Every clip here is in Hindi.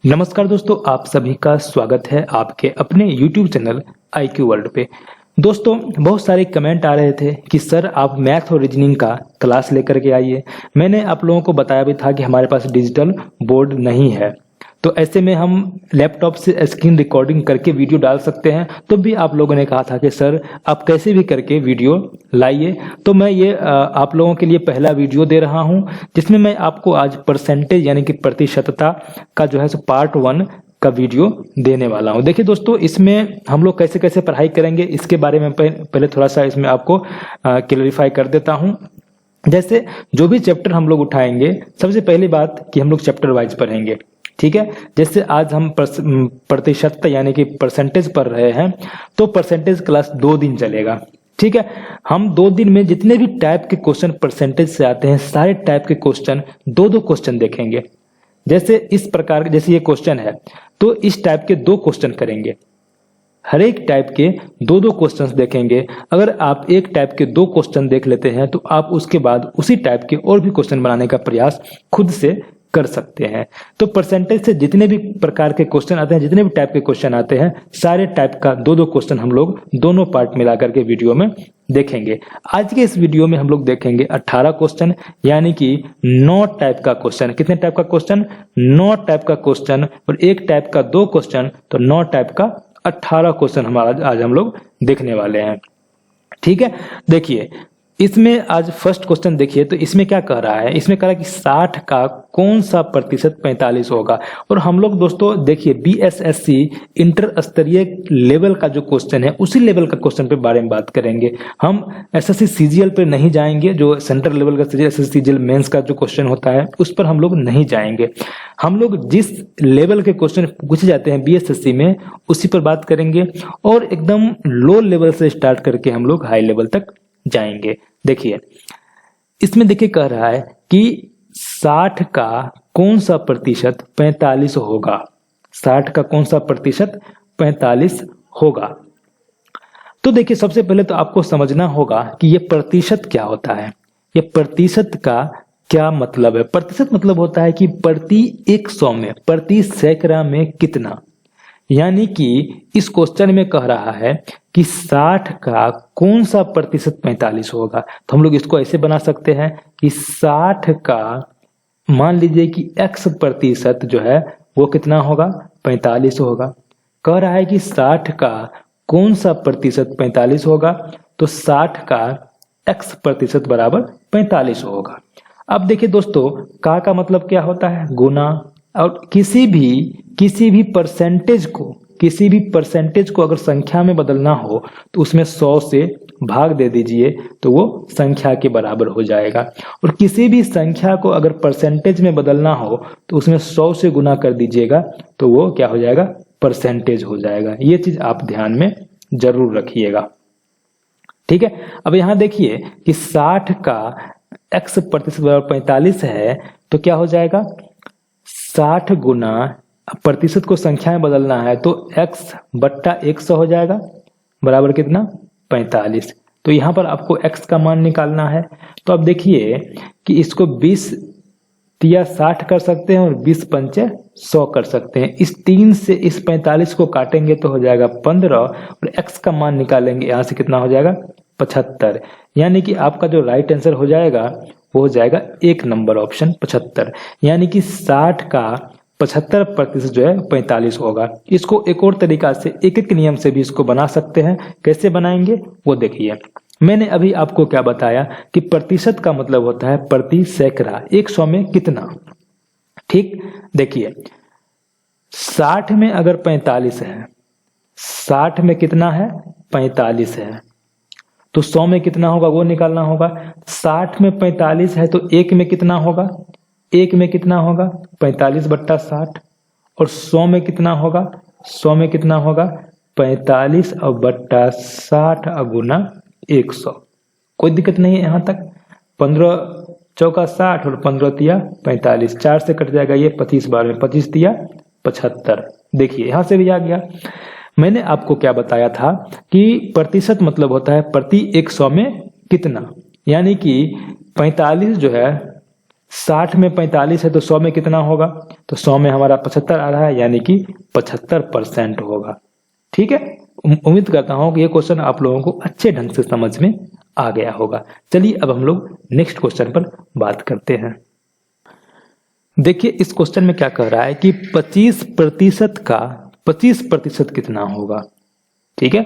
नमस्कार दोस्तों, आप सभी का स्वागत है आपके अपने YouTube चैनल IQ वर्ल्ड पे। दोस्तों, बहुत सारे कमेंट आ रहे थे कि सर आप मैथ और रीजनिंग का क्लास लेकर के आइए। मैंने आप लोगों को बताया भी था कि हमारे पास डिजिटल बोर्ड नहीं है, तो ऐसे में हम लैपटॉप से स्क्रीन रिकॉर्डिंग करके वीडियो डाल सकते हैं। तो भी आप लोगों ने कहा था कि सर आप कैसे भी करके वीडियो लाइए, तो मैं ये आप लोगों के लिए पहला वीडियो दे रहा हूं, जिसमें मैं आपको आज परसेंटेज यानी कि प्रतिशतता का जो है सो पार्ट 1 का वीडियो देने वाला हूं। देखिए दोस्तों, इसमें हम लोग कैसे कैसे पढ़ाई करेंगे इसके बारे में पहले थोड़ा सा इसमें आपको क्लैरिफाई कर देता हूं। जैसे जो भी चैप्टर हम लोग उठाएंगे, सबसे पहली बात कि हम लोग चैप्टर वाइज पढ़ेंगे, ठीक है। जैसे आज हम प्रतिशत यानी कि परसेंटेज पढ़ रहे हैं, तो परसेंटेज क्लास 2 दिन चलेगा, ठीक है। हम 2 दिन में जितने भी टाइप के क्वेश्चन परसेंटेज से आते हैं, सारे टाइप के क्वेश्चन 2-2 क्वेश्चन देखेंगे। जैसे इस प्रकार, जैसे ये क्वेश्चन है तो इस टाइप के 2 क्वेश्चन करेंगे। हर एक टाइप के 2-2 क्वेश्चंस देखेंगे। अगर आप एक टाइप के 2 क्वेश्चन देख लेते हैं तो आप उसके बाद उसी टाइप के और भी क्वेश्चन बनाने का प्रयास खुद से कर सकते हैं। तो परसेंटेज से जितने भी प्रकार के क्वेश्चन आते हैं, जितने भी टाइप के क्वेश्चन आते हैं, सारे टाइप का 2-2 क्वेश्चन हम लोग दोनों पार्ट मिला करके वीडियो में देखेंगे। आज के इस वीडियो में हम लोग देखेंगे 18 क्वेश्चन, यानी कि 9 टाइप का क्वेश्चन। कितने टाइप का क्वेश्चन? 9 टाइप का क्वेश्चन, और एक टाइप का 2 क्वेश्चन, तो 9 टाइप का 18 क्वेश्चन हमारा आज हम लोग देखने वाले हैं, ठीक है। देखिए इसमें आज फर्स्ट क्वेश्चन देखिए, तो इसमें क्या कह रहा है? इसमें कह रहा है कि 60 का कौन सा प्रतिशत 45 होगा। और हम लोग दोस्तों देखिए BSSC इंटर स्तरीय लेवल का जो क्वेश्चन है, उसी लेवल का क्वेश्चन पे बारे में बात करेंगे। हम SSC CGL पे नहीं जाएंगे, जो सेंट्रल लेवल का SSC CGL मेंस का जो क्वेश्चन होता है उस पर हम लोग नहीं जाएंगे। हम लोग जिस लेवल के क्वेश्चन पूछे जाते हैं BSSC में, उसी पर बात करेंगे, और एकदम लो लेवल से स्टार्ट करके हम लोग हाई लेवल तक जाएंगे। देखिए इसमें देखिए कह रहा है कि 60 का कौन सा प्रतिशत 45 होगा। 60 का कौन सा प्रतिशत 45 होगा। तो देखिए सबसे पहले तो आपको समझना होगा कि ये प्रतिशत क्या होता है। ये प्रतिशत का क्या मतलब है? प्रतिशत मतलब होता है कि प्रति 100 में, प्रति सैकड़ा में कितना। यानी कि इस क्वेश्चन में कह रहा है कि 60 का कौन सा प्रतिशत 45 होगा। तो हम लोग इसको ऐसे बना सकते हैं कि 60 का मान लीजिए कि x प्रतिशत जो है वो कितना होगा? 45 होगा। कह रहा है कि 60 का कौन सा प्रतिशत 45 होगा, तो 60 का x प्रतिशत बराबर 45 होगा। अब देखिए दोस्तों, का मतलब क्या होता है? गुना। और किसी भी परसेंटेज को अगर संख्या में बदलना हो तो उसमें 100 से भाग दे दीजिए, तो वो संख्या के बराबर हो जाएगा। और किसी भी संख्या को अगर परसेंटेज में बदलना हो तो उसमें 100 से गुना कर दीजिएगा, तो वो क्या हो जाएगा? परसेंटेज हो जाएगा। ये चीज आप ध्यान में जरूर रखिएगा, ठीक है। अब यहां देखिए कि 60 का x प्रतिशत बराबर 45 है, तो क्या हो जाएगा? 60 गुना, प्रतिशत को संख्या में बदलना है तो x बट्टा 100 हो जाएगा, बराबर कितना? 45। तो यहाँ पर आपको x का मान निकालना है। तो अब देखिए कि इसको 20 तिया 60 कर सकते हैं और 20 पंचे 100 कर सकते हैं। इस 3 से इस 45 को काटेंगे तो हो जाएगा 15, और x का मान निकालेंगे, यहाँ से कितना हो जाएगा? 75। यानी कि आपका जो राइट आंसर हो जाएगा वो हो जाएगा 1 नंबर ऑप्शन 75। यानी कि 60 का 75% जो है 45 होगा। इसको एक और तरीका से, एक नियम से भी इसको बना सकते हैं। कैसे बनाएंगे वो देखिए। मैंने अभी आपको क्या बताया कि प्रतिशत का मतलब होता है प्रति सैकड़ा, 100 में कितना, ठीक। देखिए 60 में अगर 45 है, 60 में कितना है? 45 है, तो 100 में कितना होगा वो निकालना होगा। 60 में 45 है तो 1 में कितना होगा? 1 में कितना होगा? 45 बट्टा 60। और 100 में कितना होगा? 100 में कितना होगा? 45 और बट्टा 60 गुना 100। कोई दिक्कत नहीं है यहाँ तक। 15 चौका 60 और 15 तिया 45, 4 से कट जाएगा ये 25 बार में, 25 तिया 75। देखिए यहां से भी आ गया। मैंने आपको क्या बताया था कि प्रतिशत मतलब होता है प्रति 100 में कितना। यानी कि 45 जो है 60 में 45 है तो 100 में कितना होगा, तो 100 में हमारा 75 आ रहा है, यानी कि 75% होगा। ठीक है, उम्मीद करता हूं कि ये क्वेश्चन आप लोगों को अच्छे ढंग से समझ में आ गया होगा। चलिए अब हम लोग नेक्स्ट क्वेश्चन पर बात करते हैं। देखिए इस क्वेश्चन में क्या कह रहा है कि 25% का 25% कितना होगा। ठीक है,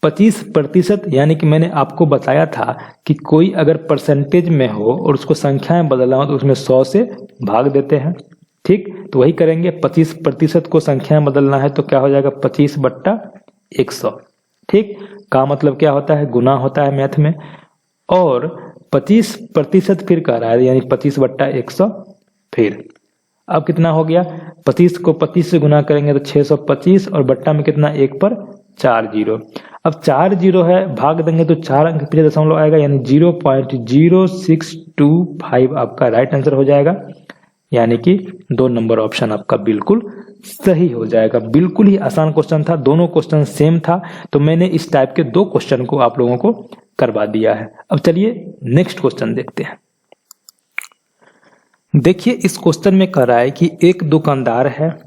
25% यानी कि मैंने आपको बताया था कि कोई अगर परसेंटेज में हो और उसको संख्या में बदलना हो तो उसमें 100 से भाग देते हैं। ठीक, तो वही करेंगे। 25% को संख्या में बदलना है तो क्या हो जाएगा, 25/100। ठीक, का मतलब क्या होता है, गुना होता है मैथ में। और 25% फिर कह रहा है, यानी 25/100। फिर अब कितना हो गया, 25 को 25 से गुना करेंगे तो 625 और बट्टा में कितना, 1 पर 4 जीरो। अब 4 जीरो है, भाग देंगे तो 4 अंक पीछे दशमलव आएगा, यानी 0.0625 आपका राइट आंसर हो जाएगा। यानी कि 2 नंबर ऑप्शन आपका बिल्कुल सही हो जाएगा। बिल्कुल ही आसान क्वेश्चन था, दोनों क्वेश्चन सेम था, तो मैंने इस टाइप के 2 क्वेश्चन को आप लोगों को करवा दिया है। अब चलिए नेक्स्ट क्वेश्चन देखते हैं। देखिए इस क्वेश्चन में कह रहा है कि एक दुकानदार है,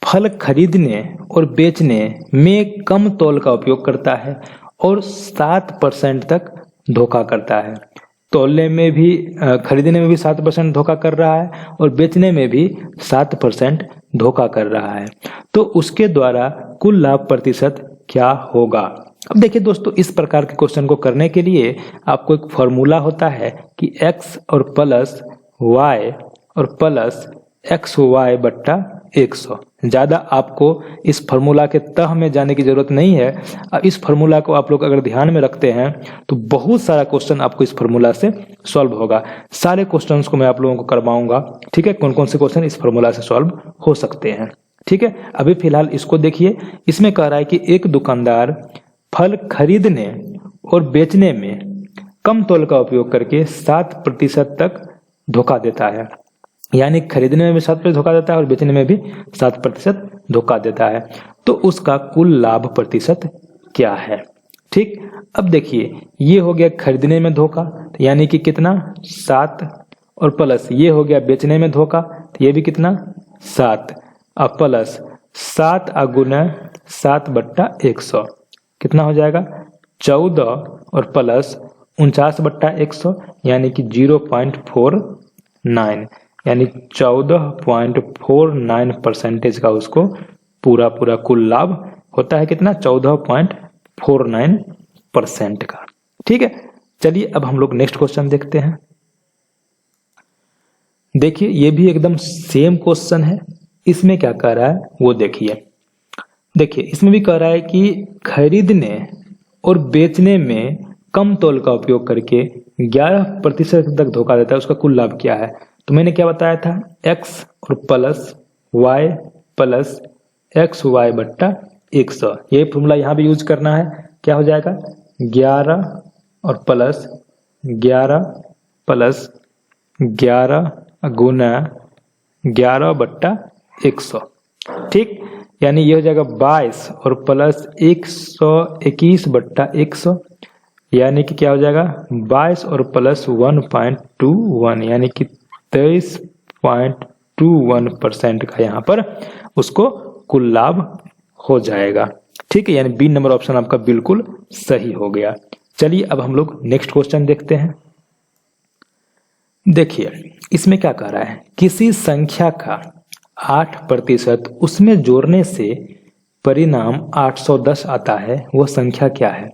फल खरीदने और बेचने में कम तौल का उपयोग करता है और 7% तक धोखा करता है। तौलने में भी, खरीदने में भी 7% धोखा कर रहा है और बेचने में भी 7% धोखा कर रहा है। तो उसके द्वारा कुल लाभ प्रतिशत क्या होगा। अब देखिए दोस्तों, इस प्रकार के क्वेश्चन को करने के लिए आपको एक फॉर्मूला होता है कि x और प्लस y और प्लस XY/100। ज़्यादा आपको इस फॉर्मूला के तह में जाने की जरूरत नहीं है। इस फॉर्मूला को आप लोग अगर ध्यान में रखते हैं तो बहुत सारा क्वेश्चन आपको इस फॉर्मूला से सॉल्व होगा। सारे क्वेश्चंस को मैं आप लोगों को करवाऊंगा। ठीक है, कौन कौन से क्वेश्चन इस फॉर्मूला से सॉल्व हो सकते हैं। ठीक है, अभी फिलहाल इसको देखिए। इसमें कह रहा है कि एक दुकानदार फल खरीदने और बेचने में कम तौल का उपयोग करके 7% तक धोखा देता है। यानी खरीदने में भी 7% धोखा देता है और बेचने में भी 7% धोखा देता है। तो उसका कुल लाभ प्रतिशत क्या है। ठीक, अब देखिए ये हो गया खरीदने में धोखा, यानी कि कितना, 7, और प्लस ये हो गया बेचने में धोखा, तो ये भी कितना, 7, और प्लस 7 गुना 7/100 कितना हो जाएगा, 14, और प्लस 49/100 यानी कि 0.49, यानी 14.49% का उसको पूरा कुल लाभ होता है। कितना, 14.49% का। ठीक है, चलिए अब हम लोग नेक्स्ट क्वेश्चन देखते हैं। देखिए ये भी एकदम सेम क्वेश्चन है। इसमें क्या कह रहा है वो देखिए। देखिए इसमें भी कह रहा है कि खरीदने और बेचने में कम तौल का उपयोग करके 11% तक धोखा देता है, उसका कुल लाभ क्या है। तो मैंने क्या बताया था, x और प्लस y प्लस XY/100। ये फॉर्मूला यहाँ भी यूज करना है। क्या हो जाएगा, 11 और प्लस 11 प्लस 11 गुना 11/100। ठीक, यानी ये हो जाएगा 22 और प्लस 121/100, यानी कि क्या हो जाएगा, 22 और प्लस 1.21 यानी कि 23.21% का यहाँ पर उसको कुल लाभ हो जाएगा। ठीक है, यानी बी नंबर ऑप्शन आपका बिल्कुल सही हो गया। चलिए अब हम लोग नेक्स्ट क्वेश्चन देखते हैं। देखिए इसमें क्या कह रहा है, किसी संख्या का 8% उसमें जोड़ने से परिणाम 810 आता है, वह संख्या क्या है।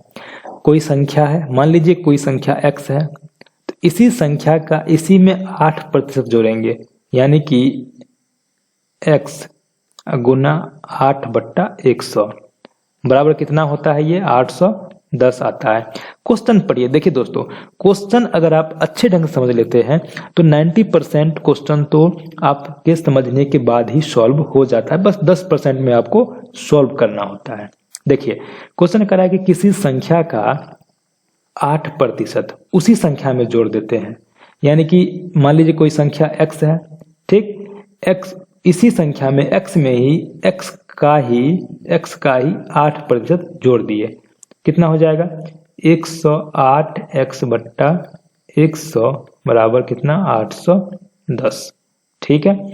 कोई संख्या है, मान लीजिए कोई संख्या x है, तो इसी संख्या का इसी में 8% जोड़ेंगे, यानी कि x गुना 8/100 बराबर कितना होता है, ये 810 आता है। क्वेश्चन पढ़िए। देखिए दोस्तों, क्वेश्चन अगर आप अच्छे ढंग से समझ लेते हैं तो 90% क्वेश्चन तो आपके समझने के बाद ही सॉल्व हो जाता है, बस 10% में आपको सॉल्व करना होता है। देखिए क्वेश्चन कह रहा है कि किसी संख्या का 8% उसी संख्या में जोड़ देते हैं, यानी कि मान लीजिए कोई संख्या x है। ठीक, x इसी संख्या में x में ही x का ही 8% जोड़ दिए, कितना हो जाएगा, 108x/100 बराबर कितना, 10। ठीक है,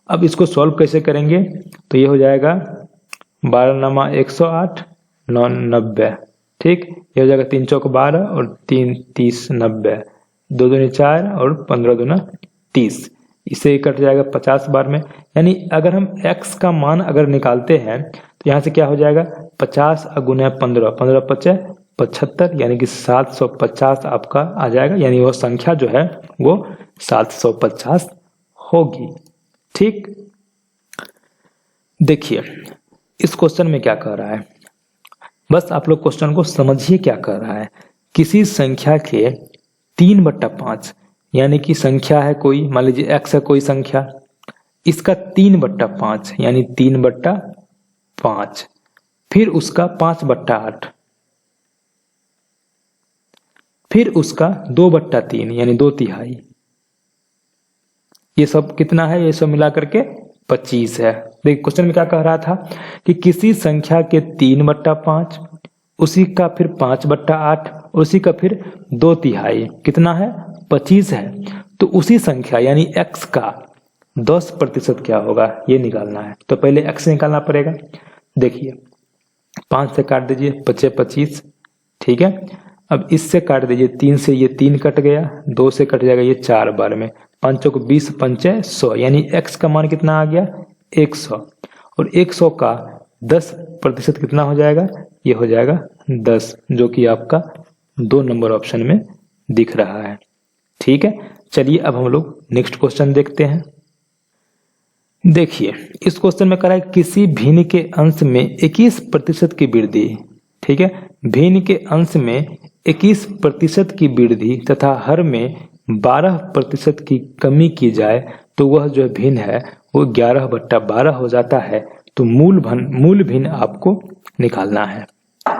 अब इसको सॉल्व कैसे करेंगे? तो ये हो जाएगा 12 नमा 108 9 90। ठीक, ये हो जाएगा 3 चौक 12 और 3 30 90, 2 दूनी 4 और 15 दूना 30। इसे कट जाएगा 50 बार में। यानी अगर हम x का मान अगर निकालते हैं तो यहाँ से क्या हो जाएगा 50 गुना 15, 15 पचे 75, यानी कि 750 आपका आ जाएगा। यानी वो संख्या जो है वो 750 होगी। ठीक, देखिए इस क्वेश्चन में क्या कह रहा है, बस आप लोग क्वेश्चन को समझिए क्या कह रहा है। किसी संख्या के 3/5, यानी कि संख्या है कोई, मान लीजिए x है कोई संख्या, इसका 3/5 यानी 3/5, फिर उसका 5/8, फिर उसका 2/3 यानी 2/3। ये सब कितना है? ये सब मिला करके 25 है। देखिए क्वेश्चन में क्या कह रहा था कि किसी संख्या के 3/5, उसी का फिर 5/8, उसी का फिर 2/3 कितना है? 25 है। तो उसी संख्या यानी x का 10% क्या होगा ये निकालना है। तो पहले x निकालना पड़ेगा। देखिए 5 से काट दीजिए 5 25। ठीक है, अब इससे काट दीजिए 3 से, ये 3 कट गया, 2 से कट जाएगा ये 4 बार में, 5 को 20 5 100, यानी x का मान कितना आ गया 100। और 100 का 10% कितना हो जाएगा? ये हो जाएगा 10, जो कि आपका 2 नंबर ऑप्शन में दिख रहा है। ठीक है, चलिए अब हम लोग नेक्स्ट क्वेश्चन देखते हैं। देखिए इस क्वेश्चन में कह रहा है किसी भिन्न के अंश में 21% की वृद्धि। ठीक है, भिन्न के अंश में 21% की वृद्धि तथा हर में 12% की कमी की जाए तो वह जो भिन्न है वो 11/12 हो जाता है। तो मूल भिन्न आपको निकालना है।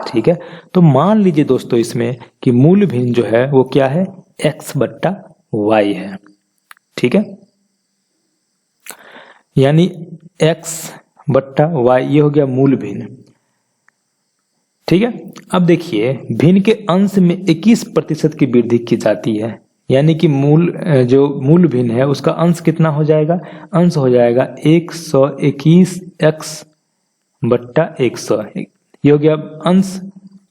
ठीक है, तो मान लीजिए दोस्तों इसमें कि मूल भिन्न जो है वो क्या है? x/y है। ठीक है, यानी x/y ये हो गया मूल भिन्न। ठीक है, अब देखिए भिन्न के अंश में 21% की वृद्धि की जाती है, यानी कि जो मूल भिन्न है उसका अंश कितना हो जाएगा? अंश हो जाएगा 121x/100। ये हो गया अंश।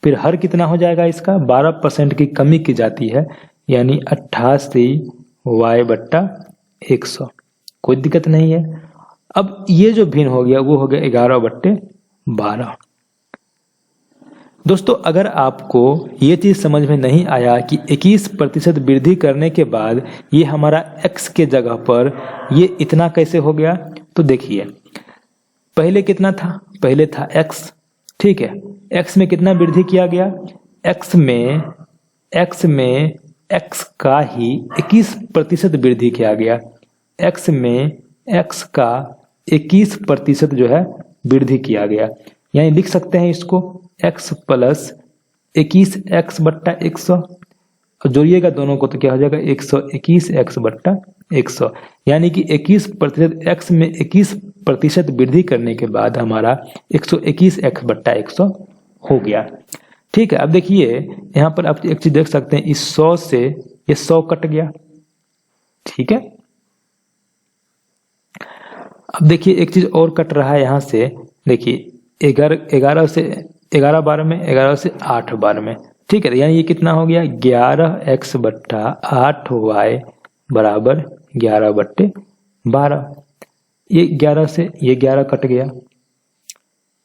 फिर हर कितना हो जाएगा इसका? 12% की कमी की जाती है, यानी 88y/100। कोई दिक्कत नहीं है। अब ये जो भिन्न हो गया वो हो गया 11/12। दोस्तों अगर आपको ये चीज समझ में नहीं आया कि 21% वृद्धि करने के बाद ये हमारा x के जगह पर ये इतना कैसे हो गया, तो देखिए पहले कितना था? पहले था x। ठीक है, x में कितना वृद्धि किया गया? x में x का ही 21% वृद्धि किया गया। x में x का 21% जो है वृद्धि किया गया। यानी लिख सकते हैं इसको x + 21x/100, और जोड़िएगा दोनों को तो क्या हो जाएगा 121x/100। यानी कि 21% x में 21% वृद्धि करने के बाद हमारा 121x/100 हो गया। ठीक है, अब देखिए यहाँ पर आप एक चीज देख सकते हैं, इस 100 से ये 100 कट गया। ठीक है, अब देखिए एक चीज और कट रहा है यहाँ से। देखिए 11 से 11 बार में, 11 से 8 बार में। ठीक है, यानी ये कितना हो गया 11x/8y बराबर 11/12। ये 11 से ये 11 कट गया।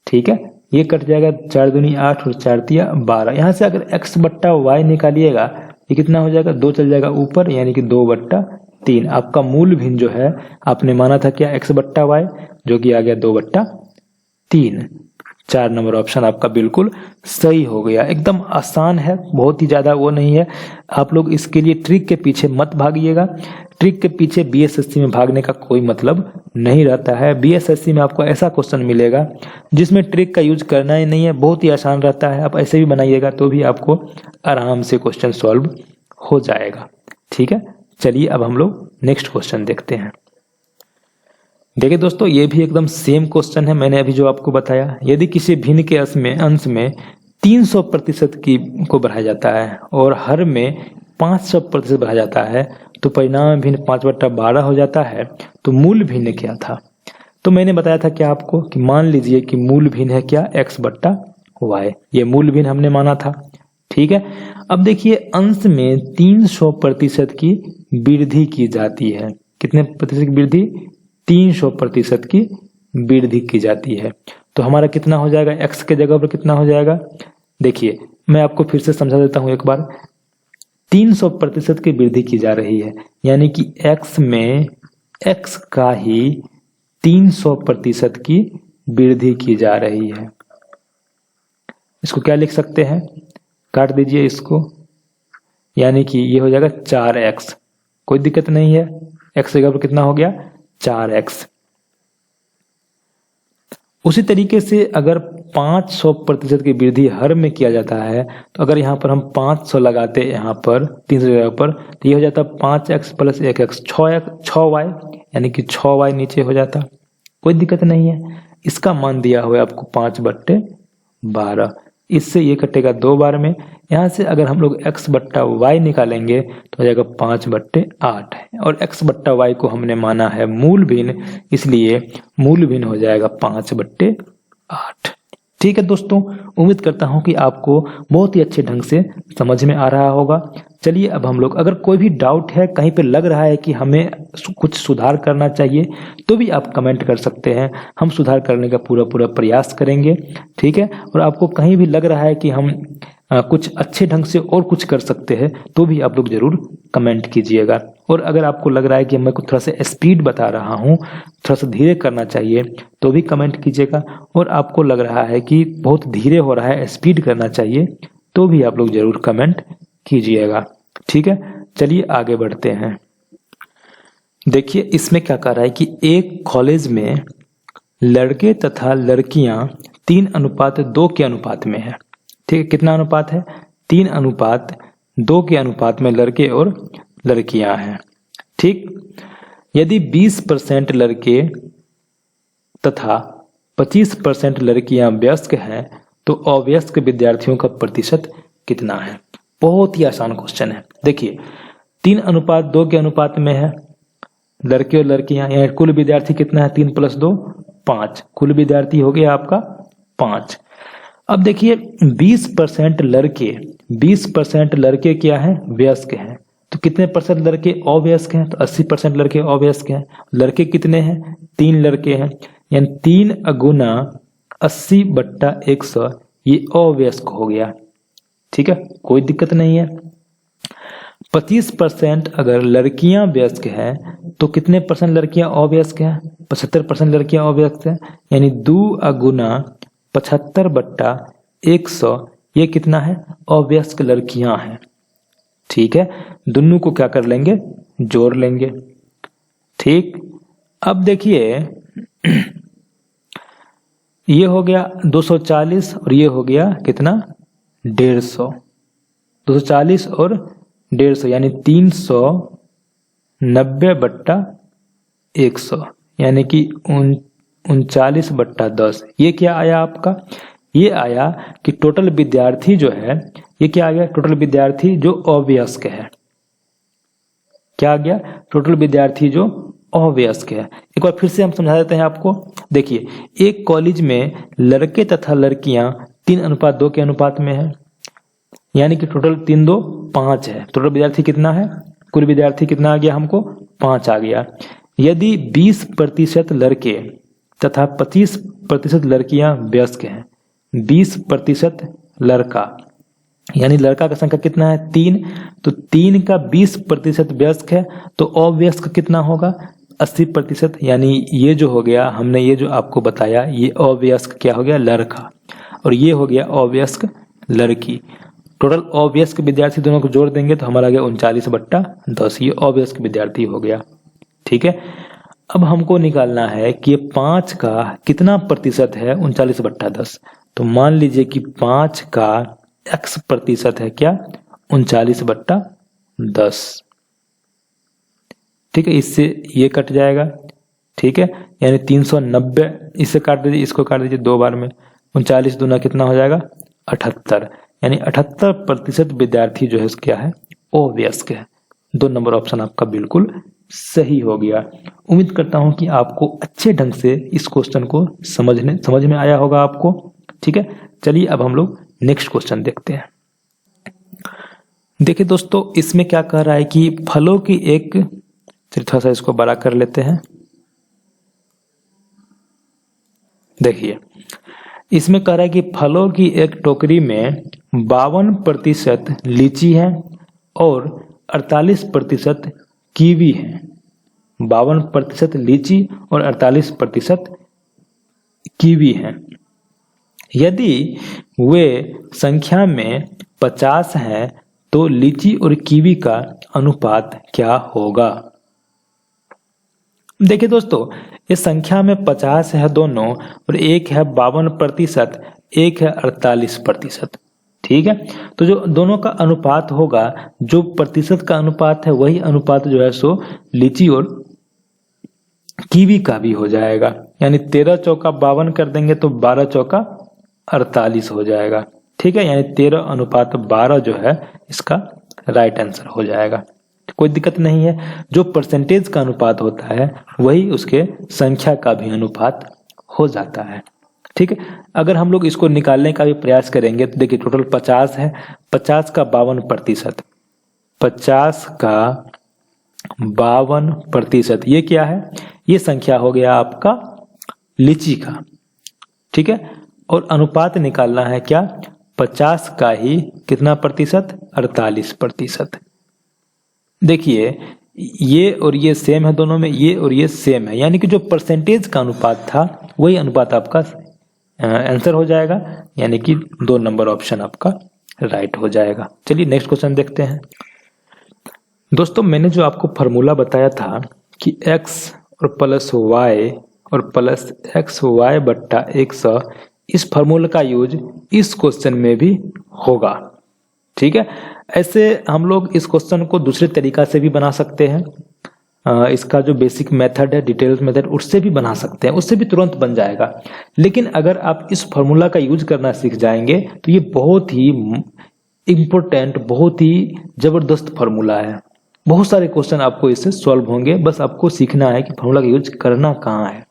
ठीक है, ये कट जाएगा, 4 दूनी 8 और 4 तिया 12। यहाँ से अगर x/y निकालिएगा ये कितना हो जाएगा? 2 चल जाएगा ऊपर, यानी कि 2/3। आपका मूल भिन्न जो है आपने माना था क्या? x/y, जो कि आ गया 2/3। 4 नंबर ऑप्शन आपका बिल्कुल सही हो गया। एकदम आसान है, बहुत ही ज्यादा वो नहीं है। आप लोग इसके लिए ट्रिक के पीछे मत भागिएगा। ट्रिक के पीछे बीएसएससी में भागने का कोई मतलब नहीं रहता है। बीएसएससी में आपको ऐसा क्वेश्चन मिलेगा जिसमें ट्रिक का यूज करना ही नहीं है, बहुत ही आसान रहता है। आप ऐसे भी बनाइएगा तो भी आपको आराम से क्वेश्चन सॉल्व हो जाएगा। ठीक है, चलिए अब हम लोग नेक्स्ट क्वेश्चन देखते हैं। देखिए दोस्तों ये भी एकदम सेम क्वेश्चन है, मैंने अभी जो आपको बताया। यदि किसी भिन्न के अंश में 300% को बढ़ाया जाता है और हर में 500% बढ़ाया जाता है तो परिणाम भिन्न 5/12 हो जाता है। तो मूल भिन्न क्या था? तो मैंने बताया था क्या आपको कि मान लीजिए कि मूल भिन्न है क्या, x/y। ये मूल भिन्न हमने माना था, ठीक है। अब देखिए अंश में 300% की वृद्धि की जाती है। कितने प्रतिशत की वृद्धि? 300% की वृद्धि की जाती है। तो हमारा कितना हो जाएगा? x के जगह पर कितना हो जाएगा? देखिए मैं आपको फिर से समझा देता हूं एक बार। 300% की वृद्धि की जा रही है, यानी कि x में x का ही 300% की वृद्धि की जा रही है। इसको क्या लिख सकते हैं? काट दीजिए इसको, यानी कि ये हो जाएगा 4x। कोई दिक्कत नहीं है, x की जगह पर कितना हो गया? 4x। उसी तरीके से अगर 500% की वृद्धि हर में किया जाता है, तो अगर यहाँ पर हम 500 लगाते यहाँ पर 300 जगह पर, तो ये हो जाता 5x + 1x 6y, यानी कि 6y नीचे हो जाता। कोई दिक्कत नहीं है। इसका मान दिया हुआ है आपको 5/12। इससे ये कटेगा 2 बार में। यहाँ से अगर हम लोग x/y निकालेंगे तो हो जाएगा 5/8 है, और x/y को हमने माना है मूल भिन्न, इसलिए मूल भिन्न हो जाएगा 5/8। ठीक है दोस्तों, उम्मीद करता हूं कि आपको बहुत ही अच्छे ढंग से समझ में आ रहा होगा। चलिए अब हम लोग, अगर कोई भी डाउट है, कहीं पे लग रहा है कि हमें कुछ सुधार करना चाहिए, तो भी आप कमेंट कर सकते हैं। हम सुधार करने का पूरा प्रयास करेंगे, ठीक है। और आपको कहीं भी लग रहा है कि हम कुछ अच्छे ढंग से और कुछ कर सकते हैं, तो भी आप लोग जरूर कमेंट कीजिएगा। और अगर आपको लग रहा है कि मैं कुछ थोड़ा सा स्पीड बता रहा हूँ, थोड़ा सा धीरे करना चाहिए, तो भी कमेंट कीजिएगा। और आपको लग रहा है कि बहुत धीरे हो रहा है, स्पीड करना चाहिए, तो भी आप लोग जरूर कमेंट कीजिएगा, ठीक है। चलिए आगे बढ़ते हैं। देखिए इसमें क्या कर रहा है कि एक कॉलेज में लड़के तथा लड़कियां 3:2 के अनुपात में है, ठीक है। कितना अनुपात है? 3:2 के अनुपात में लड़के और लड़कियां हैं, ठीक। यदि 20% लड़के तथा 25% लड़कियां वयस्क हैं, तो अवयस्क विद्यार्थियों का प्रतिशत कितना है? बहुत ही आसान क्वेश्चन है। देखिए 3:2 के अनुपात में है लड़के और लड़कियां, यहाँ कुल विद्यार्थी कितना है? 3 + 2 5, कुल विद्यार्थी हो गया आपका 5। अब देखिए 20% लड़के क्या है? वयस्क हैं। तो कितने परसेंट लड़के अवयस्क हैं? तो 80% लड़के अवयस्क हैं। लड़के कितने हैं? 3 लड़के हैं, यानी 3 × 80/100 ये अवयस्क हो गया, ठीक है। कोई दिक्कत नहीं है। 25% अगर लड़कियां वयस्क हैं, तो कितने परसेंट लड़कियां अवयस्क हैं? 75% लड़कियां अवयस्क हैं, यानी 2 × 75/100 ये कितना है? अवयस्क लड़कियां हैं, ठीक है। दोनों को क्या कर लेंगे? जोड़ लेंगे, ठीक। अब देखिए ये हो गया 240 और ये हो गया कितना? 150। 240 और 150 यानी 390/100, यानी कि 39/10। ये क्या आया आपका? ये आया कि टोटल विद्यार्थी जो है, ये क्या आ गया? टोटल विद्यार्थी जो अवयस्क है। क्या आ गया? टोटल विद्यार्थी जो अवयस्क है। एक बार फिर से हम समझा देते हैं आपको। देखिए एक कॉलेज में लड़के तथा लड़कियां 3:2 के अनुपात में है, यानी कि टोटल 3 2 5 है। टोटल विद्यार्थी कितना है? कुल विद्यार्थी कितना आ गया हमको? 5 आ गया। यदि 20% लड़के तथा 25% लड़कियां वयस्क हैं, 20% लड़का, यानी लड़का का संख्या कितना है? 3, तो 3 का 20% वयस्क है, तो अवयस्क कितना होगा? 80%, यानी ये जो हो गया, हमने ये जो आपको बताया, ये अवयस्क क्या हो गया? लड़का, और ये हो गया अवयस्क लड़की। टोटल अवयस्क विद्यार्थी दोनों को जोड़ देंगे तो हमारा गया 39/10, ये अवयस्क विद्यार्थी हो गया, ठीक है। अब हमको निकालना है कि ये 5 का कितना प्रतिशत है? 39/10। तो मान लीजिए कि 5 का x प्रतिशत है क्या? 39/10, ठीक है। इससे ये कट जाएगा, ठीक है, यानी 390 इससे काट दीजिए, इसको काट दीजिए 2 बार में। 39 दूना कितना हो जाएगा? 78, यानी 78% विद्यार्थी जो है क्या है? अवयस्क है। 2 नंबर ऑप्शन आपका बिल्कुल सही हो गया। उम्मीद करता हूं कि आपको अच्छे ढंग से इस क्वेश्चन को समझ में आया होगा आपको। ठीक है, चलिए अब हम लोग नेक्स्ट क्वेश्चन देखते हैं। देखिए दोस्तों, इसमें क्या कह रहा है कि फलों की एक, चलिए थोड़ा सा इसको बड़ा कर लेते हैं। देखिए इसमें कह रहा है कि फलों की एक टोकरी में 52% लीची है और 48% कीवी है। 52% लीची और 48% कीवी है। यदि वे संख्या में 50 हैं तो लीची और कीवी का अनुपात क्या होगा? देखिए दोस्तों, इस संख्या में 50 है दोनों, और एक है 52%, एक है 48%। ठीक है, तो जो दोनों का अनुपात होगा, जो प्रतिशत का अनुपात है वही अनुपात जो है सो लीची और कीवी का भी हो जाएगा। यानी 13 चौका 52 कर देंगे तो 12 चौका 48 हो जाएगा। ठीक है, यानी 13:12 जो है इसका राइट आंसर हो जाएगा। कोई दिक्कत नहीं है, जो परसेंटेज का अनुपात होता है वही उसके संख्या का भी अनुपात हो जाता है। ठीक है, अगर हम लोग इसको निकालने का भी प्रयास करेंगे तो देखिए टोटल 50 है, 50 का 52%, 50 का 52%, ये क्या है? ये संख्या हो गया आपका लीची का। ठीक है, और अनुपात निकालना है क्या? 50 का ही कितना प्रतिशत? 48%। देखिए ये और ये सेम है दोनों में, ये और ये सेम है, यानी कि जो परसेंटेज का अनुपात था वही अनुपात आपका आंसर हो जाएगा, यानी कि 2 नंबर ऑप्शन आपका राइट हो जाएगा। चलिए नेक्स्ट क्वेश्चन देखते हैं। दोस्तों, मैंने जो आपको फॉर्मूला बताया था कि x और प्लस y और प्लस XY बट्टा 100, इस फॉर्मूला का यूज इस क्वेश्चन में भी होगा। ठीक है, ऐसे हम लोग इस क्वेश्चन को दूसरे तरीका से भी बना सकते हैं। इसका जो बेसिक मेथड है, डिटेल्स मेथड, उससे भी बना सकते हैं, उससे भी तुरंत बन जाएगा। लेकिन अगर आप इस फॉर्मूला का यूज करना सीख जाएंगे तो ये बहुत ही इम्पोर्टेंट, बहुत ही जबरदस्त फॉर्मूला है। बहुत सारे क्वेश्चन आपको इससे सॉल्व होंगे, बस आपको सीखना है कि फॉर्मूला का यूज करना कहाँ है।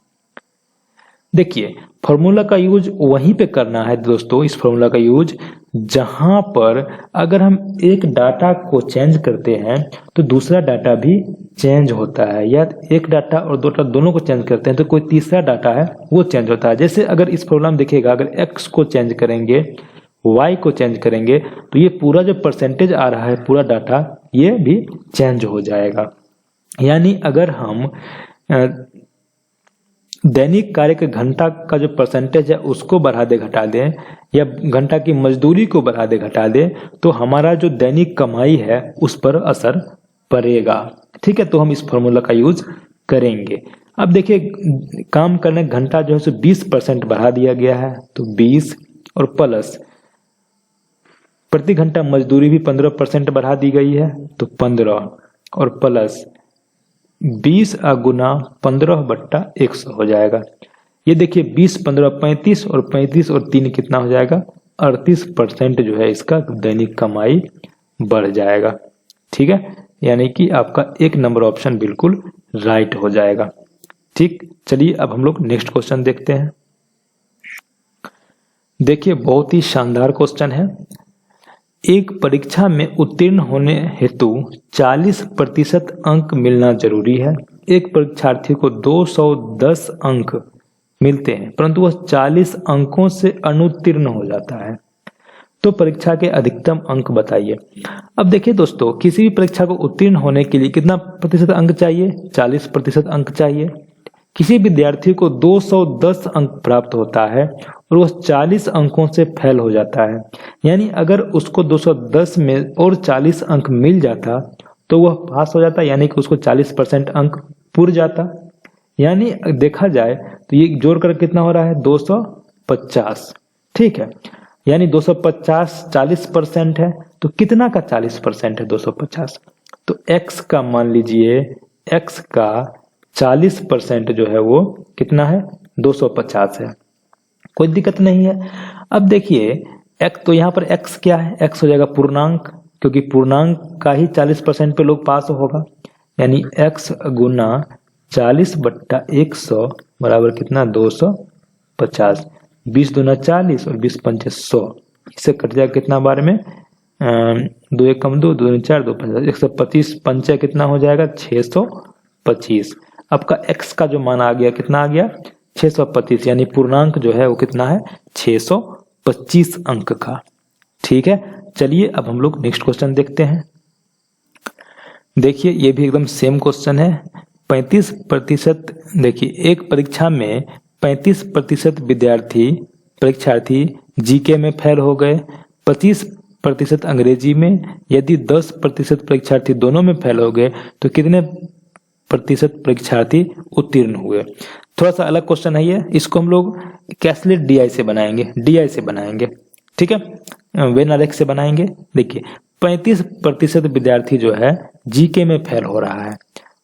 देखिए फॉर्मूला का यूज वहीं पे करना है दोस्तों, इस फॉर्मूला का यूज जहां पर अगर हम एक डाटा को चेंज करते हैं तो दूसरा डाटा भी चेंज होता है, या एक डाटा और दो डाटा दोनों को चेंज करते हैं तो कोई तीसरा डाटा है वो चेंज होता है। जैसे अगर इस फॉर्मूला में देखिएगा, अगर x को चेंज करेंगे, y को चेंज करेंगे तो ये पूरा जो परसेंटेज आ रहा है पूरा डाटा ये भी चेंज हो जाएगा। यानी अगर हम दैनिक कार्य के घंटा का जो परसेंटेज है उसको बढ़ा दे घटा दें, या घंटा की मजदूरी को बढ़ा दे घटा दे, तो हमारा जो दैनिक कमाई है उस पर असर पड़ेगा। ठीक है, तो हम इस फॉर्मूला का यूज करेंगे। अब देखिए काम करने घंटा जो है सो 20% बढ़ा दिया गया है, तो 20 और प्लस प्रति घंटा मजदूरी भी 15% बढ़ा दी गई है, तो 15 और प्लस 20 गुना 15 बट्टा 100 हो जाएगा। ये देखिए 20 15 35 और 35 और 3 कितना हो जाएगा? 38% जो है इसका दैनिक कमाई बढ़ जाएगा। ठीक है, यानी कि आपका 1 नंबर ऑप्शन बिल्कुल राइट हो जाएगा। ठीक, चलिए अब हम लोग नेक्स्ट क्वेश्चन देखते हैं। देखिए बहुत ही शानदार क्वेश्चन है। एक परीक्षा में उत्तीर्ण होने हेतु 40% अंक मिलना जरूरी है। एक परीक्षार्थी को 210 अंक मिलते हैं परंतु वह 40 अंकों से अनुत्तीर्ण हो जाता है, तो परीक्षा के अधिकतम अंक बताइए। अब देखिए दोस्तों, किसी भी परीक्षा को उत्तीर्ण होने के लिए कितना प्रतिशत अंक चाहिए? 40% अंक चाहिए। किसी विद्यार्थी को 210 अंक प्राप्त होता है और वह 40 अंकों से फेल हो जाता है, यानी अगर उसको 210 में और 40 अंक मिल जाता तो वह पास हो जाता, यानी कि उसको 40% अंक पुर जाता। यानी देखा जाए तो ये जोड़ कर कितना हो रहा है? 250। ठीक है, यानी 250 40% है, तो कितना का 40% है? 250। तो x का मान लीजिए, x का 40% जो है वो कितना है? 250 है। कोई दिक्कत नहीं है। अब देखिए x, तो यहाँ पर x क्या है? x हो जाएगा पूर्णांक, क्योंकि पूर्णांक का ही 40% पे लोग पास होगा, यानी x गुना 40/100 बराबर कितना 250। 20 दूना 40 और 20 पंचे 100, इससे कट जाएगा कितना बार में 2 1 कम 2 2 दूनी 4 2 5 125 पंचे कितना हो जाएगा 625। आपका x का जो मान आ गया कितना आ गया 625, यानी पूर्णांक जो है वो कितना है 625 अंक का। ठीक है, चलिए अब हम लोग नेक्स्ट क्वेश्चन देखते हैं। देखिए ये भी एकदम सेम क्वेश्चन है। 35%, देखिए एक परीक्षा में 35% परीक्षार्थी जीके में फेल हो गए, 25% अंग्रेजी में। यदि 10% परीक्षार्थी दोनों में फेल हो गए तो कितने प्रतिशत परीक्षार्थी उत्तीर्ण हुए। थोड़ा सा अलग क्वेश्चन है ये, इसको हम लोग कैसलेट डीआई से बनाएंगे। ठीक है, वेन आरेख से बनाएंगे। देखिए 35% विद्यार्थी जो है जीके में फेल हो रहा है,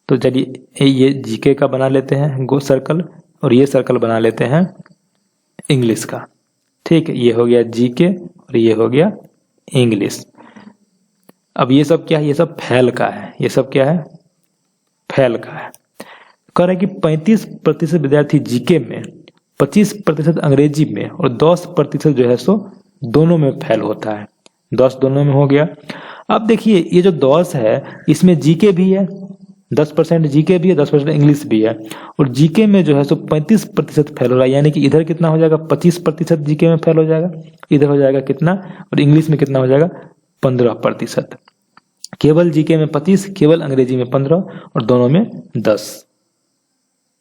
तो चलिए ये जीके का बना लेते हैं गो सर्कल, और ये सर्कल बना लेते हैं इंग्लिश का। ठीक है, ये हो गया जीके और ये हो गया इंग्लिश। अब ये सब क्या है, ये सब फेल का है, ये सब क्या है फेल का है। कह रहा है कि 35% विद्यार्थी जीके में, 25% अंग्रेजी में और 10% जो है सो दोनों में फेल होता है। 10 दोनों में हो गया। अब देखिए ये जो 10 है इसमें जीके भी है, 10% जीके भी है, 10% इंग्लिश भी है, और जीके में जो है सो 35% फेल हो रहा है, यानी कि इधर कितना हो जाएगा 25% जीके में फेल हो जाएगा, इधर हो जाएगा कितना, और इंग्लिश में कितना हो जाएगा 15%। केवल जीके में 25, केवल अंग्रेजी में 15 और दोनों में 10।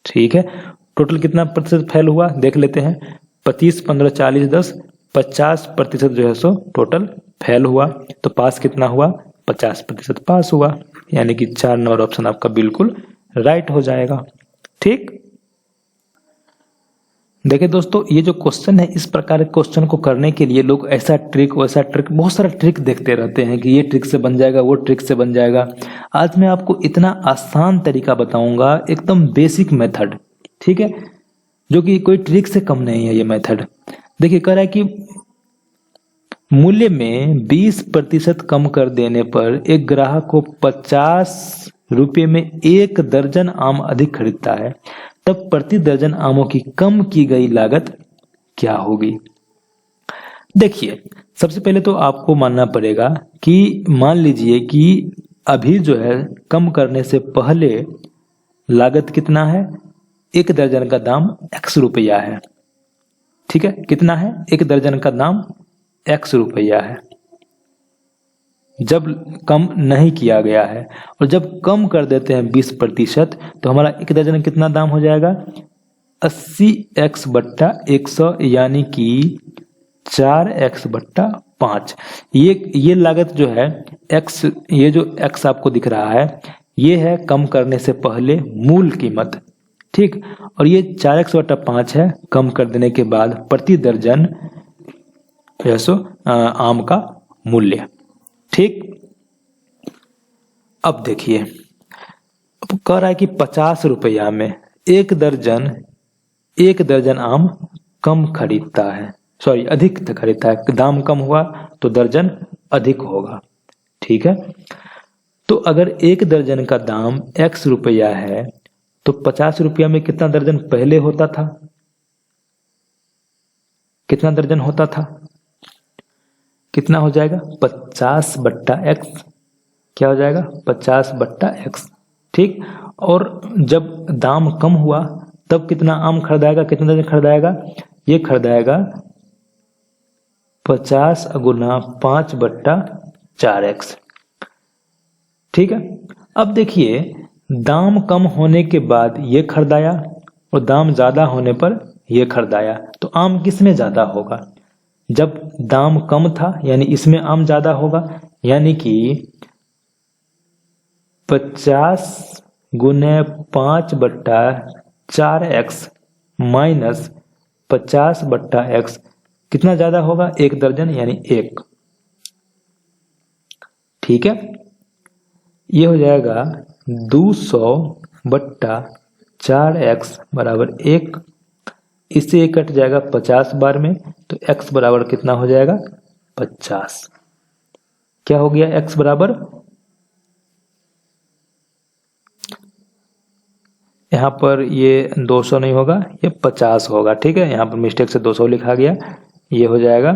ठीक है, टोटल कितना प्रतिशत फेल हुआ देख लेते हैं। 25 15 40 10, 50% जो है सो टोटल फेल हुआ। तो पास कितना हुआ 50% पास हुआ, यानी कि 4 नंबर ऑप्शन आपका बिल्कुल राइट हो जाएगा। ठीक, देखिए दोस्तों ये जो क्वेश्चन है, इस प्रकार के क्वेश्चन को करने के लिए लोग ऐसा ट्रिक वैसा ट्रिक, बहुत सारा ट्रिक देखते रहते हैं कि ये ट्रिक से बन जाएगा, वो ट्रिक से बन जाएगा। आज मैं आपको इतना आसान तरीका बताऊंगा, एकदम बेसिक मेथड, ठीक है, जो कि कोई ट्रिक से कम नहीं है ये मेथड। देखिए कह रहा है कि मूल्य में 20% कम कर देने पर एक ग्राहक को 50 रुपये में 1 दर्जन आम अधिक खरीदता है, तब प्रति दर्जन आमों की कम की गई लागत क्या होगी। देखिए सबसे पहले तो आपको मानना पड़ेगा कि मान लीजिए कि अभी जो है कम करने से पहले लागत कितना है, 1 दर्जन का दाम x रुपया है। ठीक है, कितना है 1 दर्जन का दाम x रुपया है, जब कम नहीं किया गया है। और जब कम कर देते हैं 20% तो हमारा 1 दर्जन कितना दाम हो जाएगा 80x/100, यानी कि 4x/5। ये लागत जो है x, ये जो x आपको दिख रहा है ये है कम करने से पहले मूल कीमत। ठीक, और ये 4x/5 है कम कर देने के बाद प्रति दर्जन आम का मूल्य। ठीक, अब देखिए अब कह रहा है कि 50 रुपया में 1 दर्जन आम कम खरीदता है, सॉरी अधिक खरीदता है, दाम कम हुआ तो दर्जन अधिक होगा। ठीक है, तो अगर 1 दर्जन का दाम x रुपया है तो 50 रुपया में कितना दर्जन पहले होता था, कितना दर्जन होता था, कितना हो जाएगा 50/x, क्या हो जाएगा 50/x। ठीक, और जब दाम कम हुआ तब कितना आम खरीदाएगा, कितना दर्जन खरीदाएगा, ये खरीदाएगा 50 गुना 5/4x। ठीक है, अब देखिए दाम कम होने के बाद ये खरीदाया और दाम ज्यादा होने पर ये खरीदाया, तो आम किस में ज्यादा होगा, जब दाम कम था यानी इसमें आम ज्यादा होगा, यानी कि 50 गुने 5/4x माइनस 50/x कितना ज्यादा होगा 1 दर्जन यानी 1। ठीक है, ये हो जाएगा 200/4x बराबर 1, इससे ये कट जाएगा 50 बार में, तो x बराबर कितना हो जाएगा 50। क्या हो गया, x बराबर, यहाँ पर ये 200 नहीं होगा, ये 50 होगा। ठीक है, यहाँ पर मिस्टेक से 200 लिखा गया, ये हो जाएगा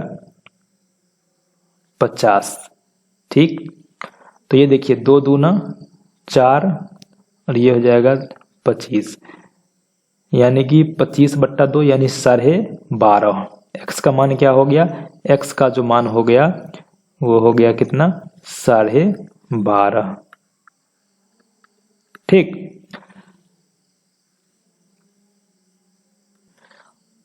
50। ठीक, तो ये देखिए 2 दूना 4 और ये हो जाएगा 25, यानी कि 25/2 यानी 12.5। x का मान क्या हो गया, x का जो मान हो गया वो हो गया कितना, 12.5। ठीक,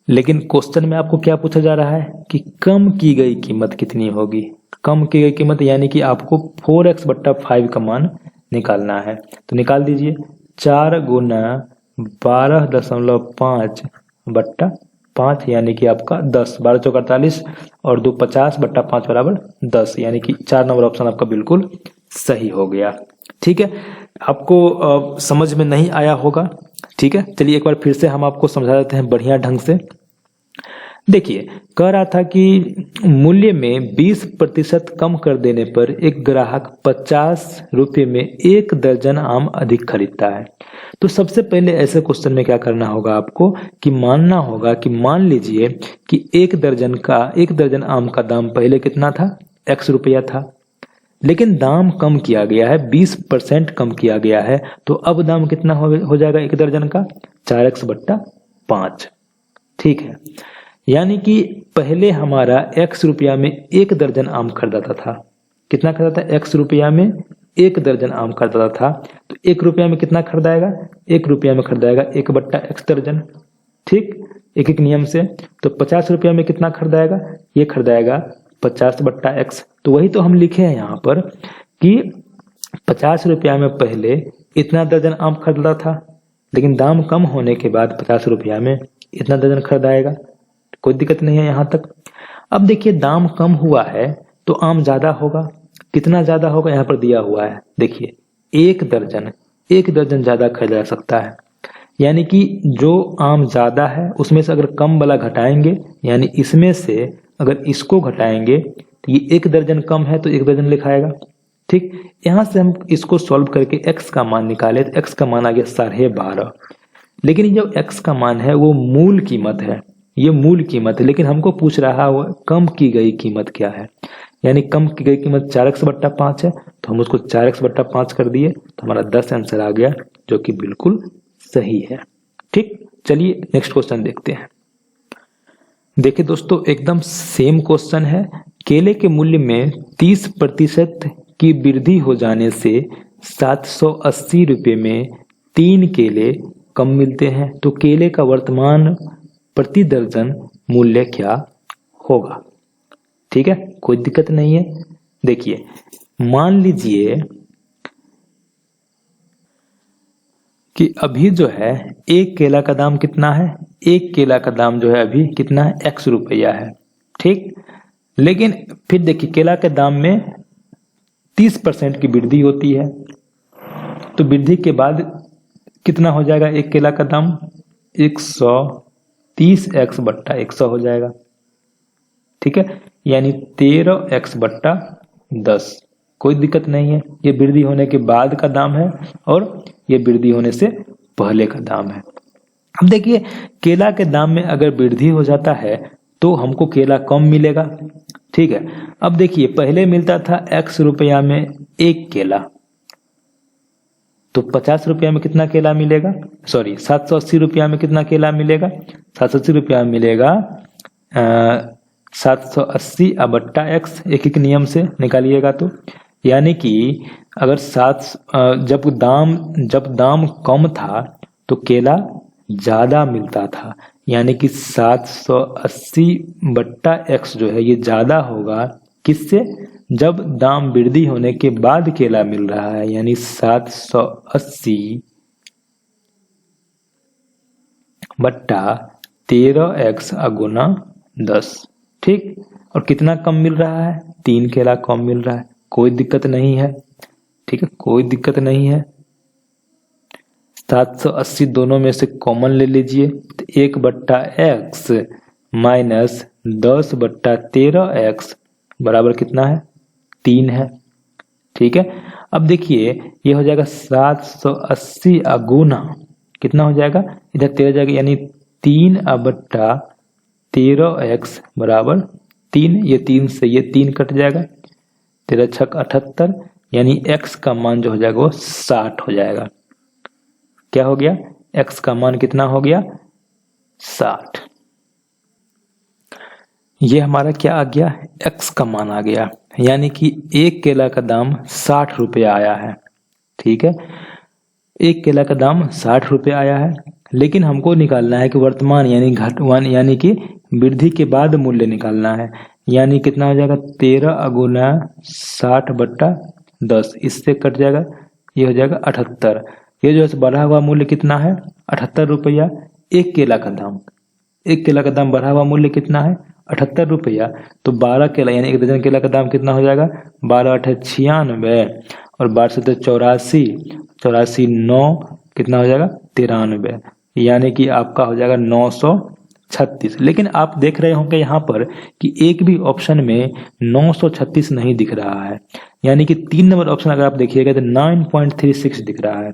लेकिन क्वेश्चन में आपको क्या पूछा जा रहा है कि कम की गई कीमत कितनी होगी। कम की गई कीमत यानी कि आपको 4x/5 का मान निकालना है। तो निकाल दीजिए, 4 गुना 12.5/5 यानी कि आपका 10, 12 चौक 48 और 2 50/5 बराबर 10, यानी कि 4 नंबर ऑप्शन आपका बिल्कुल सही हो गया। ठीक है, आपको समझ में नहीं आया होगा। ठीक है, चलिए एक बार फिर से हम आपको समझा देते हैं बढ़िया ढंग से। देखिए, कह रहा था कि मूल्य में 20% कम कर देने पर एक ग्राहक 50 रुपये में 1 दर्जन आम अधिक खरीदता है। तो सबसे पहले ऐसे क्वेश्चन में क्या करना होगा आपको कि मानना होगा कि मान लीजिए कि 1 दर्जन आम का दाम पहले कितना था, x रुपया था, लेकिन दाम कम किया गया है, 20% कम किया गया है। तो अब दाम कितना हो जाएगा 1 दर्जन का, 4x/5। ठीक है, यानी कि पहले हमारा x रुपया में 1 दर्जन आम खरीदाता था। कितना खरीदा था, x रुपया में 1 दर्जन आम खरीदाता था। तो 1 रुपया में कितना खरीदाएगा, 1 रुपया में खरीदाएगा 1/x दर्जन। ठीक, एक एक नियम से। तो 50 रुपया में कितना खरीदाएगा, ये खरीदाएगा 50/x। तो वही तो हम लिखे हैं यहाँ पर कि 50 रुपया में पहले इतना दर्जन आम खरीदा था, लेकिन दाम कम होने के बाद 50 रुपया में इतना दर्जन खरीदाएगा। कोई दिक्कत नहीं है यहाँ तक। अब देखिए, दाम कम हुआ है तो आम ज्यादा होगा। कितना ज्यादा होगा, यहाँ पर दिया हुआ है, देखिए 1 दर्जन ज्यादा खरीदा जा सकता है। यानी कि जो आम ज्यादा है उसमें से अगर कम वाला घटाएंगे, यानी इसमें से अगर इसको घटाएंगे तो ये 1 दर्जन कम है तो 1 दर्जन लिखाएगा। ठीक, यहां से हम इसको सॉल्व करके x का मान निकाले तो x का मान आ गया 12.5। लेकिन जो x का मान है वो मूल कीमत है, ये मूल कीमत है। लेकिन हमको पूछ रहा है कम की गई कीमत क्या है, यानी कम की गई कीमत 4x/5 है। तो हम उसको 4x/5 कर दिए तो हमारा 10 आंसर आ गया, जो कि बिल्कुल सही है। ठीक, चलिए नेक्स्ट क्वेश्चन देखते हैं। देखिए दोस्तों, एकदम सेम क्वेश्चन है। केले के मूल्य में 30% की वृद्धि हो जाने से 780 रुपये में 3 केले कम मिलते हैं। तो केले का वर्तमान प्रति दर्जन मूल्य क्या होगा। ठीक है, कोई दिक्कत नहीं है। देखिए, मान लीजिए कि अभी जो है एक केला का दाम कितना है, एक केला का दाम जो है अभी कितना है, x रुपया है। ठीक, लेकिन फिर देखिए केला के दाम में 30% की वृद्धि होती है। तो वृद्धि के बाद कितना हो जाएगा एक केला का दाम, 130x/100 हो जाएगा। ठीक है, यानी 13x/10। कोई दिक्कत नहीं है, ये वृद्धि होने के बाद का दाम है और ये वृद्धि होने से पहले का दाम है। अब देखिए, केला के दाम में अगर वृद्धि हो जाता है तो हमको केला कम मिलेगा। ठीक है, अब देखिए पहले मिलता था x रुपया में 1 केला, तो 50 रुपया में कितना केला मिलेगा, 780 रुपया में कितना केला मिलेगा, 780 रुपया में मिलेगा 780/x। एक एक नियम से निकालिएगा तो, यानी कि अगर जब दाम कम था तो केला ज्यादा मिलता था, यानी कि 780/x जो है ये ज्यादा होगा किससे, जब दाम वृद्धि होने के बाद केला मिल रहा है, यानी 780/13x गुना 10। ठीक, और कितना कम मिल रहा है, 3 केला कम मिल रहा है। कोई दिक्कत नहीं है। ठीक है, कोई दिक्कत नहीं है। 780 दोनों में से कॉमन ले लीजिए तो 1/x माइनस 10/13x बराबर कितना है, 3 है। ठीक है। अब देखिए ये हो जाएगा 780 अगुना कितना हो जाएगा, इधर 13 जाएगा यानी 3/13x बराबर 3, ये 3 से ये 3 कट जाएगा, 13 छक 78 यानी x का मान जो हो जाएगा वो 60 हो जाएगा। क्या हो गया, x का मान कितना हो गया 60। ये हमारा क्या आ गया, x का मान आ गया, यानी कि एक केला का दाम 60 रुपये आया है। ठीक है, एक केला का दाम 60 रुपये आया है, लेकिन हमको निकालना है कि वर्तमान यानी घटवन यानी कि वृद्धि के बाद मूल्य निकालना है। यानी कितना हो जाएगा 13 अगुना 60/10, इससे कट जाएगा, ये हो जाएगा 78। ये जो है बढ़ा हुआ मूल्य कितना है 78 रुपया। एक केला का दाम, एक केला का दाम बढ़ा हुआ मूल्य कितना है 78 रुपया। तो 12 केला यानी एक दर्जन केला का दाम कितना हो जाएगा 12 8 96 और 12 से 84, 84 9 कितना हो जाएगा 93, यानी कि आपका हो जाएगा 936। लेकिन आप देख रहे होंगे यहाँ पर कि एक भी ऑप्शन में 936 नहीं दिख रहा है, यानी कि 3 नंबर ऑप्शन अगर आप देखिएगा तो 9.36 दिख रहा है।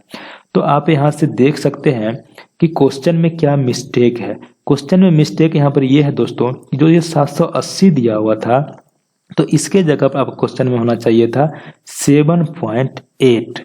तो आप यहाँ से देख सकते हैं कि क्वेश्चन में क्या मिस्टेक है। क्वेश्चन में मिस्टेक यहाँ पर ये है दोस्तों, जो ये 780 दिया हुआ था तो इसके जगह पर आपको क्वेश्चन में होना चाहिए था 7.8,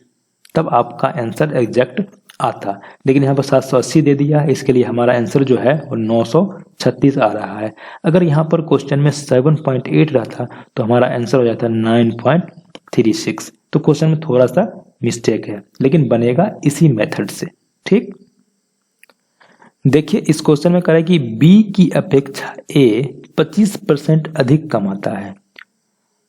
तब आपका आंसर एग्जैक्ट आता। लेकिन यहाँ पर 780 दे दिया है, इसके लिए हमारा आंसर जो है वो 936 आ रहा है। अगर यहाँ पर क्वेश्चन में 7.8 रहता तो हमारा आंसर हो जाता 9.36। तो क्वेश्चन में थोड़ा सा मिस्टेक है, लेकिन बनेगा इसी मेथड से। ठीक, देखिए इस क्वेश्चन में कह रहा है कि बी की अपेक्षा ए 25% अधिक कमाता है।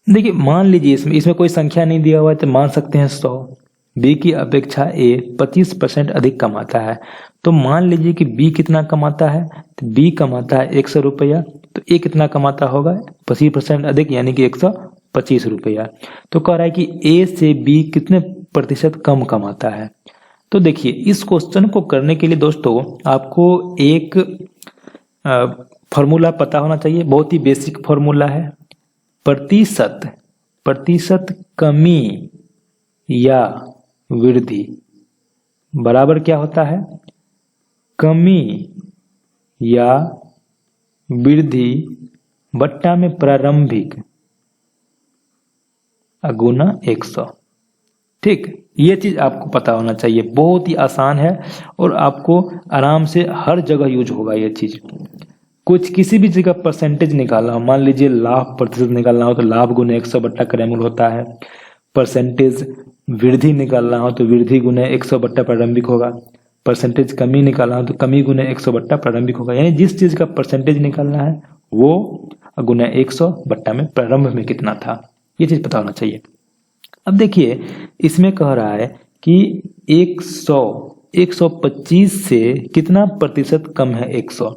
देखिए मान लीजिए इसमें कोई संख्या नहीं दिया हुआ है तो मान सकते हैं 100। बी की अपेक्षा ए 25% अधिक कमाता है, तो मान लीजिए कि बी कितना कमाता है, तो बी कमाता है 100 रुपया, तो ए कितना कमाता होगा 25% अधिक यानी कि 125 रुपया। तो कह रहा है कि ए से बी कितने प्रतिशत कम कमाता है। तो देखिए इस क्वेश्चन को करने के लिए दोस्तों आपको एक फॉर्मूला पता होना चाहिए, बहुत ही बेसिक फॉर्मूला है। प्रतिशत कमी या वृद्धि बराबर क्या होता है, कमी या वृद्धि बट्टा में प्रारंभिक अगुना 100। ठीक, ये चीज आपको पता होना चाहिए, बहुत ही आसान है और आपको आराम से हर जगह यूज होगा ये चीज। कुछ किसी भी जगह परसेंटेज निकालना हो, मान लीजिए लाभ प्रतिशत निकालना हो तो लाभ गुने 100 बट्टा क्रयमूल होता है। परसेंटेज वृद्धि निकालना हो तो वृद्धि गुने 100 बट्टा प्रारंभिक होगा। परसेंटेज कमी निकालना हो तो कमी गुने 100 बट्टा प्रारंभिक होगा। यानी जिस चीज का परसेंटेज निकालना है वो गुने 100 बट्टा में प्रारंभ में कितना था, ये चीज पता होना चाहिए। अब देखिए इसमें कह रहा है कि 125 से कितना प्रतिशत कम है 100,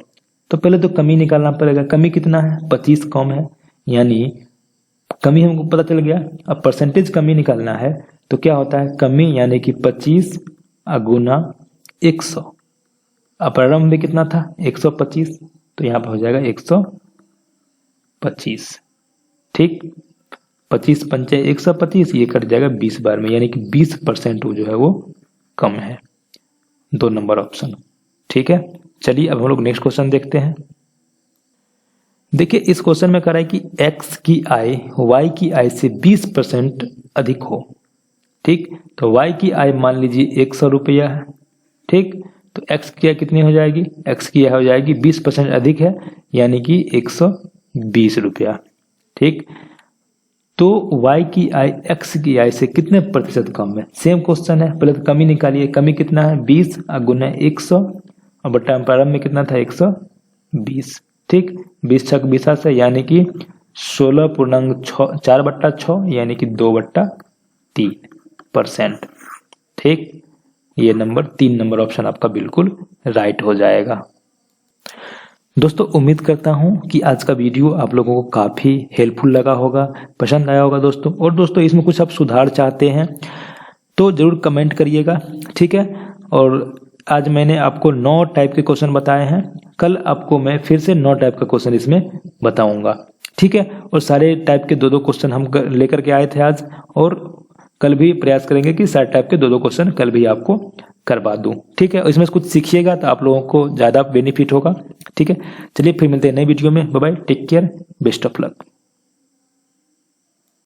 तो पहले तो कमी निकालना पड़ेगा। कमी कितना है 25 कम है, यानी कमी हमको पता चल गया। अब परसेंटेज कमी निकालना है तो क्या होता है कमी यानी कि 25 अगुना 100। अब प्रारंभ में कितना था 125, तो यहाँ पर हो जाएगा 125। ठीक, 25 पंचे 125, ये कट जाएगा 20 बार में, यानी कि 20% वो जो है वो कम है। 2 नंबर ऑप्शन। ठीक है, चलिए अब हम लोग नेक्स्ट क्वेश्चन देखते हैं। देखिए इस क्वेश्चन में कह रहा है कि x की आय y की आय से 20% अधिक हो। ठीक, तो y की आय मान लीजिए 100 रुपया है। ठीक, तो x की आय कितनी हो जाएगी, x की आय हो जाएगी 20% अधिक है यानी कि 120 रुपया। ठीक, तो y की आय x की आय से कितने प्रतिशत कम है। सेम क्वेश्चन है, पहले तो कमी निकालिए। कमी कितना है 20 गुना 100 और बट्टा प्रारंभ में कितना था 120। ठीक, 20 छक 20 से यानी कि 16.4/6 यानी कि 2/3%। ठीक, ये नंबर 3 नंबर ऑप्शन आपका बिल्कुल राइट हो जाएगा। दोस्तों उम्मीद करता हूं कि आज का वीडियो आप लोगों को काफ़ी हेल्पफुल लगा होगा, पसंद आया होगा दोस्तों। और दोस्तों इसमें कुछ आप सुधार चाहते हैं तो ज़रूर कमेंट करिएगा। ठीक है, और आज मैंने आपको 9 टाइप के क्वेश्चन बताए हैं, कल आपको मैं फिर से 9 टाइप का क्वेश्चन इसमें बताऊंगा। ठीक है, और सारे टाइप के 2-2 क्वेश्चन हम लेकर के आए थे आज, और कल भी प्रयास करेंगे कि सारे टाइप के 2-2 क्वेश्चन कल भी आपको करवा दूं। ठीक है, इसमें से कुछ सीखिएगा तो आप लोगों को ज्यादा बेनिफिट होगा। ठीक है, चलिए फिर मिलते हैं नई वीडियो में। Bye bye, take care, best of luck.